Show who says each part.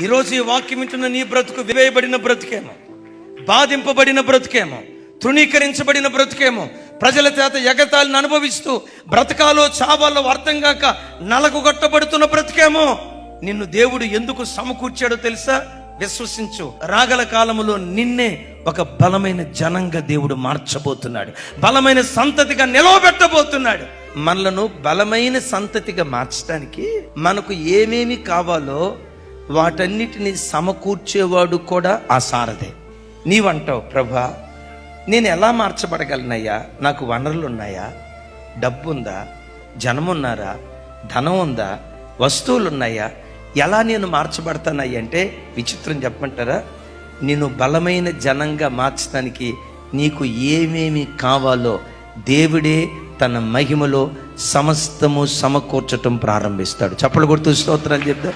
Speaker 1: ఈరోజు ఈ వాక్యం వింటున్న నీ బ్రతుకు వివేయబడిన బ్రతుకేమో, బాధింపబడిన బ్రతుకేమో, తృణీకరించబడిన బ్రతుకేమో, ప్రజల చేత ఎగతాళిని అనుభవిస్తూ బ్రతకాలో చావాలో అర్థం కాక నలగొట్టబడుతున్న బ్రతుకేమో. నిన్ను దేవుడు ఎందుకు సమకూర్చాడో తెలుసా? విశ్వసించు. రాగల కాలములో నిన్నే ఒక బలమైన జనంగా దేవుడు మార్చబోతున్నాడు, బలమైన సంతతిగా నిలవబెట్టబోతున్నాడు. మనలను బలమైన సంతతిగా మార్చడానికి మనకు ఏమేమి కావాలో వాటన్నిటిని సమకూర్చేవాడు కూడా ఆ సారథే. నీవంటావు, ప్రభా నేను ఎలా మార్చబడగలనయ్యా? నాకు వనరులు ఉన్నాయా? డబ్బు ఉందా? జనం ఉన్నారా? ధనం ఉందా? వస్తువులు ఉన్నాయా? ఎలా నేను మార్చబడతానయ్యా అంటే, విచిత్రం చెప్పమంటారా? నేను బలమైన జనంగా మార్చడానికి నీకు ఏమేమి కావాలో దేవుడే తన మహిమలో సమస్తము సమకూర్చటం ప్రారంభిస్తాడు. చప్పలు కొడుతూ స్తోత్రాలు చెప్తా.